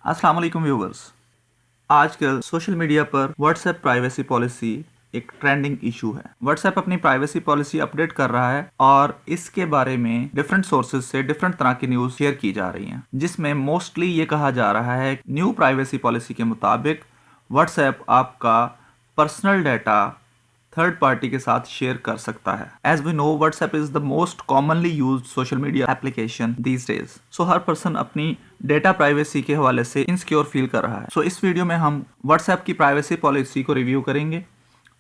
अस्सलाम वालेकुम व्यूवर्स। आजकल सोशल मीडिया पर व्हाट्सएप प्राइवेसी पॉलिसी एक ट्रेंडिंग इशू है। व्हाट्सएप अपनी प्राइवेसी पॉलिसी अपडेट कर रहा है और इसके बारे में डिफरेंट सोर्सेज से डिफरेंट तरह की न्यूज़ शेयर की जा रही हैं, जिसमें मोस्टली ये कहा जा रहा है न्यू प्राइवेसी पॉलिसी के मुताबिक व्हाट्सएप आपका पर्सनल डाटा थर्ड पार्टी के साथ शेयर कर सकता है। As we know, WhatsApp is the most commonly use social media application these days. So हर पर्सन अपनी डेटा प्राइवेसी के हवाले से इनसिक्योर फील कर रहा है। सो इस वीडियो में हम व्हाट्सएप की प्राइवेसी पॉलिसी को रिव्यू करेंगे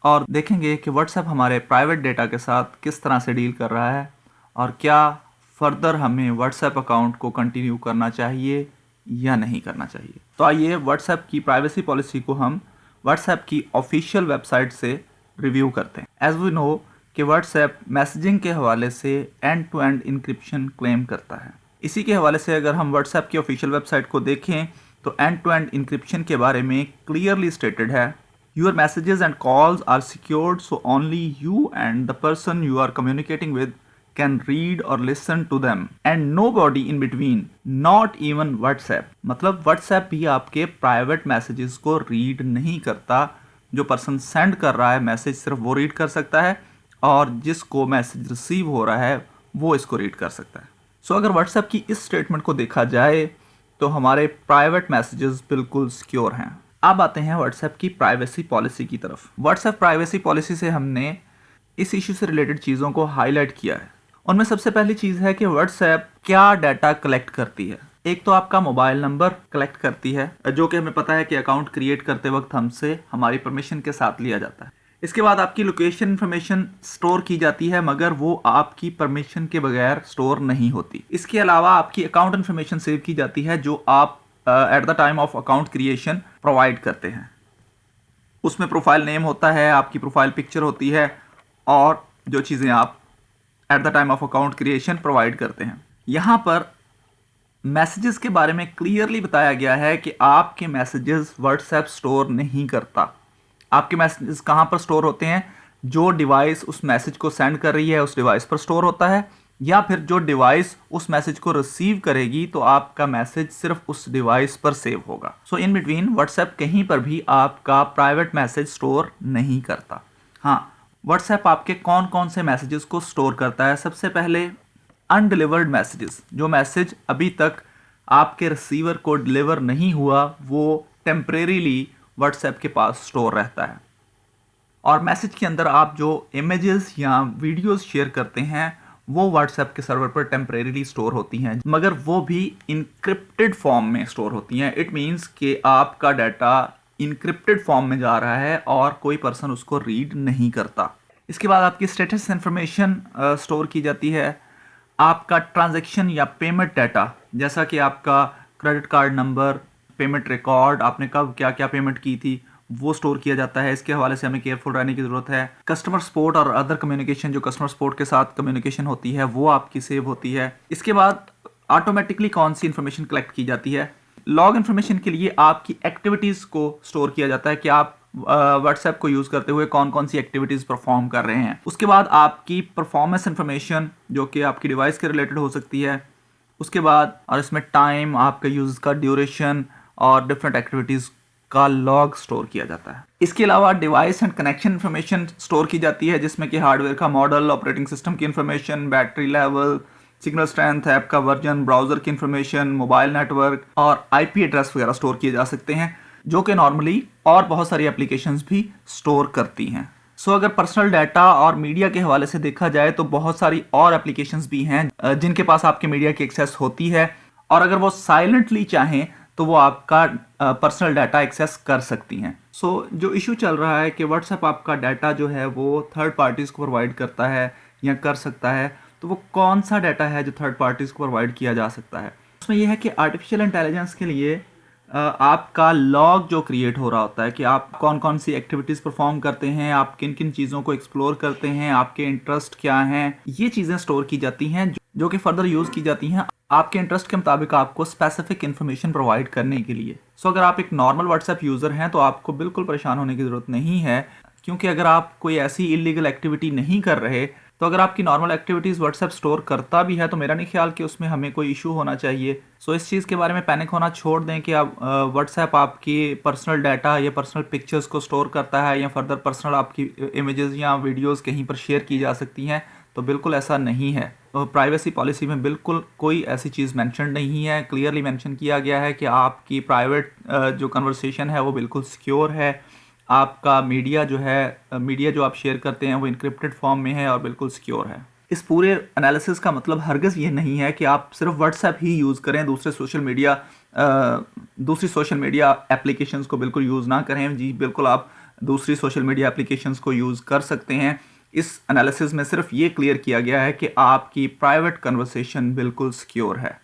और देखेंगे कि व्हाट्सएप हमारे प्राइवेट डेटा के साथ किस तरह से डील कर रहा है और क्या फर्दर हमें व्हाट्सएप अकाउंट को कंटिन्यू करना चाहिए या नहीं करना चाहिए। तो आइए व्हाट्सएप की प्राइवेसी पॉलिसी को हम व्हाट्सएप की ऑफिशियल वेबसाइट से रिव्यू करते हैं। एज वी नो कि व्हाट्सएप मैसेजिंग के हवाले से end to end encryption claim करता है। इसी के हवाले से अगर हम व्हाट्सएप की ऑफिशियल वेबसाइट को देखें तो एंड टू एंड इंक्रिप्शन के बारे में क्लियरली स्टेटेड है, your messages and calls are secured so only you and the person you are communicating with can read or listen to them and nobody in between, not even WhatsApp। मतलब WhatsApp भी आपके private messages को read नहीं करता। जो person send कर रहा है मैसेज सिर्फ वो रीड कर सकता है और जिसको मैसेज रिसीव हो रहा है वो इसको रीड कर सकता है। सो अगर WhatsApp की इस स्टेटमेंट को देखा जाए तो हमारे प्राइवेट मैसेजेस बिल्कुल सिक्योर हैं। अब आते हैं WhatsApp की प्राइवेसी पॉलिसी की तरफ। WhatsApp प्राइवेसी पॉलिसी से हमने इस इश्यू से रिलेटेड चीज़ों को हाईलाइट किया है। उनमें सबसे पहली चीज़ है कि व्हाट्सएप क्या डाटा कलेक्ट करती है। एक तो आपका मोबाइल नंबर कलेक्ट करती है, जो कि हमें पता है कि अकाउंट क्रिएट करते वक्त हमसे हमारी परमिशन के साथ लिया जाता है। इसके बाद आपकी लोकेशन इन्फॉर्मेशन स्टोर की जाती है, मगर वो आपकी परमिशन के बगैर स्टोर नहीं होती। इसके अलावा आपकी अकाउंट इन्फॉर्मेशन सेव की जाती है जो आप at the time of account creation provide करते हैं। उसमें प्रोफाइल नेम होता है, आपकी प्रोफाइल पिक्चर होती है और जो चीज़ें आप at the time of account creation provide करते हैं। यहाँ पर मैसेजेस के बारे में क्लियरली बताया गया है कि आपके मैसेजेस व्हाट्सएप स्टोर नहीं करता। आपके मैसेजेस कहाँ पर स्टोर होते हैं? जो डिवाइस उस मैसेज को सेंड कर रही है उस डिवाइस पर स्टोर होता है, या फिर जो डिवाइस उस मैसेज को रिसीव करेगी तो आपका मैसेज सिर्फ उस डिवाइस पर सेव होगा। सो इन बिटवीन व्हाट्सएप कहीं पर भी आपका प्राइवेट मैसेज स्टोर नहीं करता। हाँ, व्हाट्सएप आपके कौन कौन से मैसेजेस को स्टोर करता है? सबसे पहले अनडिलीवर्ड मैसेजेस, जो मैसेज अभी तक आपके रिसीवर को डिलीवर नहीं हुआ वो टेम्परेरीली व्हाट्सएप के पास स्टोर रहता है। और मैसेज के अंदर आप जो इमेजेस या वीडियोस शेयर करते हैं वो व्हाट्सएप के सर्वर पर टेम्परेरीली स्टोर होती हैं, मगर वो भी इनक्रिप्टेड फॉर्म में स्टोर होती हैं। इट मीन्स कि आपका डाटा इनक्रिप्टेड फॉर्म में जा रहा है और कोई पर्सन उसको रीड नहीं करता। इसके बाद आपकी स्टेटस इंफॉर्मेशन स्टोर की जाती है। आपका ट्रांजैक्शन या पेमेंट डाटा, जैसा कि आपका credit card number, payment record, आपने कब क्या क्या पेमेंट की थी, वो स्टोर किया जाता है। इसके हवाले से हमें केयरफुल रहने की ज़रूरत है। कस्टमर सपोर्ट और अदर कम्युनिकेशन, जो कस्टमर सपोर्ट के साथ कम्युनिकेशन होती है वो आपकी सेव होती है। इसके बाद ऑटोमेटिकली कौन सी इन्फॉर्मेशन कलेक्ट की जाती है? लॉग इन्फॉर्मेशन के लिए आपकी एक्टिविटीज़ को स्टोर किया जाता है कि आप व्हाट्सएप को यूज़ करते हुए कौन कौन सी एक्टिविटीज़ परफॉर्म कर रहे हैं। उसके बाद आपकी परफॉर्मेंस इन्फॉर्मेशन, जो कि आपकी डिवाइस के रिलेटेड हो सकती है। उसके बाद और इसमें टाइम, आपका यूज़ का ड्यूरेशन और डिफरेंट एक्टिविटीज़ का लॉग स्टोर किया जाता है। इसके अलावा device and connection information store की जाती है, जिसमें कि हार्डवेयर का मॉडल, ऑपरेटिंग सिस्टम की information, battery level, signal strength, app का वर्जन, ब्राउजर की इन्फॉर्मेशन, मोबाइल नेटवर्क और आईपी एड्रेस वगैरह स्टोर किए जा सकते हैं, जो कि नॉर्मली और बहुत सारी एप्लीकेशंस भी स्टोर करती हैं। सो अगर पर्सनल डाटा और मीडिया के हवाले से देखा जाए तो बहुत सारी और एप्लीकेशंस भी हैं जिनके पास आपके मीडिया की एक्सेस होती है, और अगर वो साइलेंटली चाहें तो वो आपका पर्सनल डाटा एक्सेस कर सकती हैं। सो जो इशू चल रहा है कि व्हाट्सएप आपका डाटा जो है वो थर्ड पार्टीज़ को प्रोवाइड करता है या कर सकता है, तो वो कौन सा डाटा है जो थर्ड पार्टीज़ को प्रोवाइड किया जा सकता है? उसमें यह है कि आर्टिफिशियल इंटेलिजेंस के लिए आपका लॉग जो क्रिएट हो रहा होता है कि आप कौन कौन सी एक्टिविटीज़ परफॉर्म करते हैं, आप किन किन चीज़ों को एक्सप्लोर करते हैं, आपके इंटरेस्ट क्या हैं, ये चीज़ें स्टोर की जाती हैं जो कि फर्दर यूज़ की जाती हैं आपके इंटरेस्ट के मुताबिक आपको स्पेसिफिक इन्फॉर्मेशन प्रोवाइड करने के लिए। सो अगर आप एक नॉर्मल व्हाट्सएप यूज़र हैं तो आपको बिल्कुल परेशान होने की ज़रूरत नहीं है, क्योंकि अगर आप कोई ऐसी इलीगल एक्टिविटी नहीं कर रहे तो अगर आपकी नॉर्मल एक्टिविटीज़ व्हाट्सएप स्टोर करता भी है तो मेरा नहीं ख्याल कि उसमें हमें कोई इशू होना चाहिए। सो इस चीज़ के बारे में पैनिक होना छोड़ दें कि आप व्हाट्सएप आपकी पर्सनल डाटा या पर्सनल पिक्चर्स को स्टोर करता है या फर्दर पर्सनल आपकी इमेजेस या वीडियोस कहीं पर शेयर की जा सकती हैं, तो बिल्कुल ऐसा नहीं है। तो प्राइवेसी पॉलिसी में बिल्कुल कोई ऐसी चीज़ मेंशन नहीं है। क्लियरली मेंशन किया गया है कि आपकी प्राइवेट जो कन्वर्सेशन है वो बिल्कुल सिक्योर है। आपका मीडिया जो आप शेयर करते हैं वो इनक्रिप्टेड फॉर्म में है और बिल्कुल सिक्योर है। इस पूरे एनालिसिस का मतलब हरगिज़ ये नहीं है कि आप सिर्फ व्हाट्सएप ही यूज़ करें, दूसरी सोशल मीडिया एप्लीकेशंस को बिल्कुल यूज़ ना करें। जी बिल्कुल, आप दूसरी सोशल मीडिया एप्लीकेशंस को यूज़ कर सकते हैं। इस एनालिसिस में सिर्फ ये क्लियर किया गया है कि आपकी प्राइवेट कन्वर्सेशन बिल्कुल सिक्योर है।